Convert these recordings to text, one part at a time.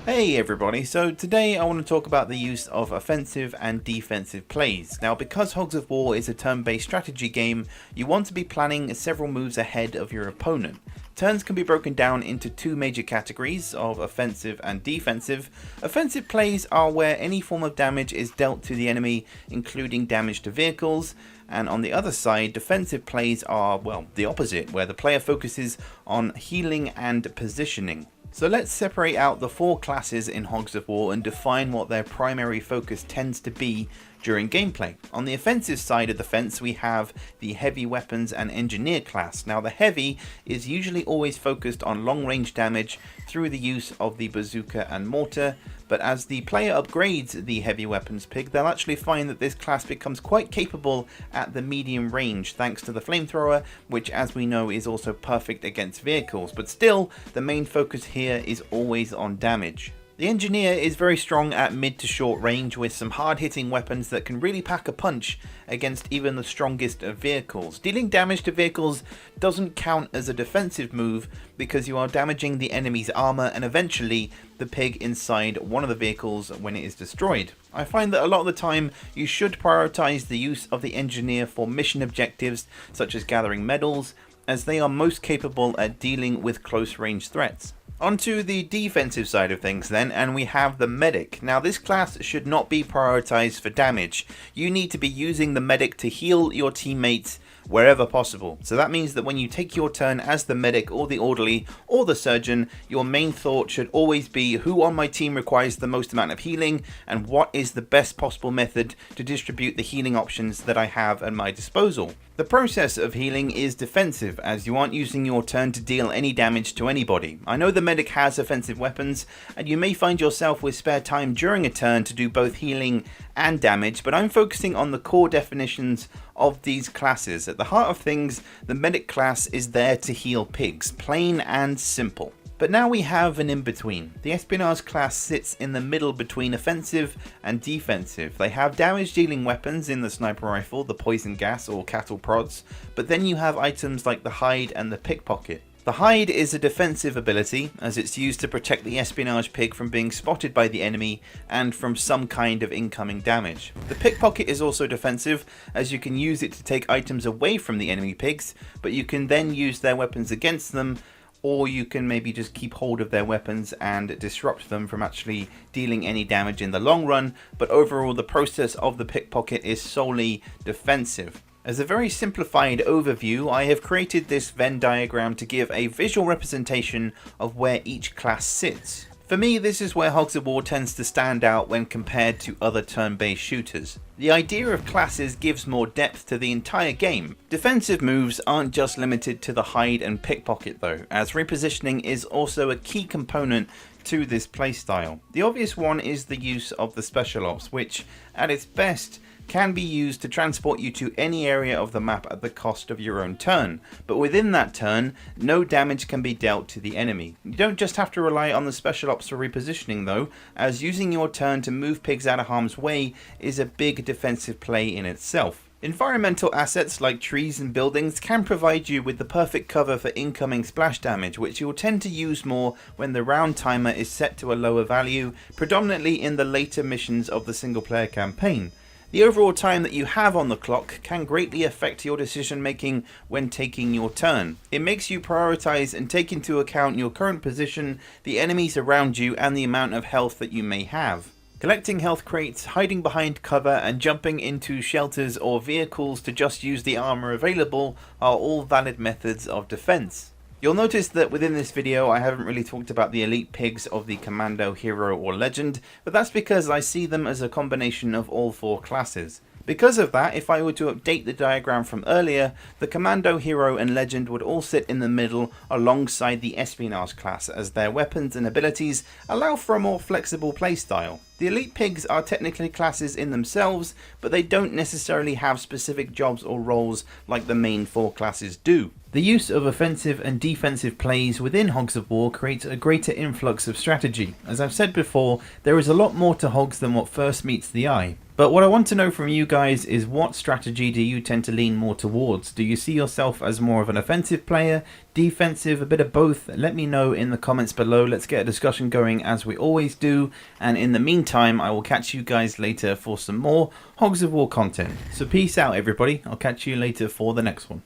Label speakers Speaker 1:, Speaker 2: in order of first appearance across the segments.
Speaker 1: Hey everybody, so today I want to talk about the use of offensive and defensive plays. Now because Hogs of War is a turn-based strategy game, you want to be planning several moves ahead of your opponent. Turns can be broken down into two major categories of offensive and defensive. Offensive plays are where any form of damage is dealt to the enemy, including damage to vehicles. And on the other side, defensive plays are, well, the opposite, where the player focuses on healing and positioning. So let's separate out the four classes in Hogs of War and define what their primary focus tends to be during gameplay. On the offensive side of the fence, we have the heavy weapons and engineer class. Now the heavy is usually always focused on long range damage through the use of the bazooka and mortar, but as the player upgrades the heavy weapons pig, they'll actually find that this class becomes quite capable at the medium range thanks to the flamethrower, which as we know is also perfect against vehicles, but still the main focus here is always on damage. The engineer is very strong at mid to short range with some hard hitting weapons that can really pack a punch against even the strongest of vehicles. Dealing damage to vehicles doesn't count as a defensive move because you are damaging the enemy's armor and eventually the pig inside one of the vehicles when it is destroyed. I find that a lot of the time you should prioritize the use of the engineer for mission objectives such as gathering medals, as they are most capable at dealing with close range threats. Onto the defensive side of things then, and we have the medic. Now this class should not be prioritized for damage. You need to be using the medic to heal your teammates wherever possible. So that means that when you take your turn as the medic or the orderly or the surgeon, your main thought should always be who on my team requires the most amount of healing and what is the best possible method to distribute the healing options that I have at my disposal. The process of healing is defensive, as you aren't using your turn to deal any damage to anybody. I know the medic has offensive weapons, and you may find yourself with spare time during a turn to do both healing and damage, but I'm focusing on the core definitions of these classes. At the heart of things, the medic class is there to heal pigs, plain and simple. But now we have an in-between. The Espionage class sits in the middle between offensive and defensive. They have damage-dealing weapons in the sniper rifle, the poison gas or cattle prods, but then you have items like the hide and the pickpocket. The hide is a defensive ability, as it's used to protect the Espionage pig from being spotted by the enemy and from some kind of incoming damage. The pickpocket is also defensive, as you can use it to take items away from the enemy pigs, but you can then use their weapons against them, or you can maybe just keep hold of their weapons and disrupt them from actually dealing any damage in the long run, but overall the process of the pickpocket is solely defensive. As a very simplified overview, I have created this Venn diagram to give a visual representation of where each class sits. For me, this is where Hogs of War tends to stand out when compared to other turn-based shooters. The idea of classes gives more depth to the entire game. Defensive moves aren't just limited to the hide and pickpocket though, as repositioning is also a key component to this playstyle. The obvious one is the use of the special ops, which at its best can be used to transport you to any area of the map at the cost of your own turn, but within that turn, no damage can be dealt to the enemy. You don't just have to rely on the special ops for repositioning though, as using your turn to move pigs out of harm's way is a big defensive play in itself. Environmental assets like trees and buildings can provide you with the perfect cover for incoming splash damage, which you'll tend to use more when the round timer is set to a lower value, predominantly in the later missions of the single player campaign. The overall time that you have on the clock can greatly affect your decision making when taking your turn. It makes you prioritize and take into account your current position, the enemies around you, and the amount of health that you may have. Collecting health crates, hiding behind cover, and jumping into shelters or vehicles to just use the armor available are all valid methods of defense. You'll notice that within this video I haven't really talked about the elite pigs of the commando, hero or legend, but that's because I see them as a combination of all four classes. Because of that, if I were to update the diagram from earlier, the commando, hero and legend would all sit in the middle alongside the espionage class, as their weapons and abilities allow for a more flexible playstyle. The elite pigs are technically classes in themselves, but they don't necessarily have specific jobs or roles like the main four classes do. The use of offensive and defensive plays within Hogs of War creates a greater influx of strategy. As I've said before, there is a lot more to Hogs than what first meets the eye. But what I want to know from you guys is, what strategy do you tend to lean more towards? Do you see yourself as more of an offensive player, defensive, a bit of both? Let me know in the comments below. Let's get a discussion going as we always do. And in the meantime, I will catch you guys later for some more Hogs of War content. So peace out, everybody. I'll catch you later for the next one.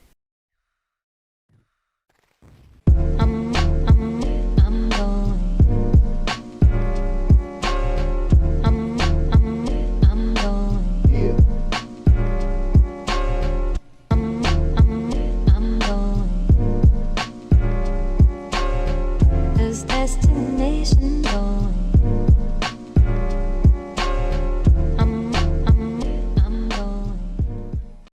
Speaker 2: Destination going.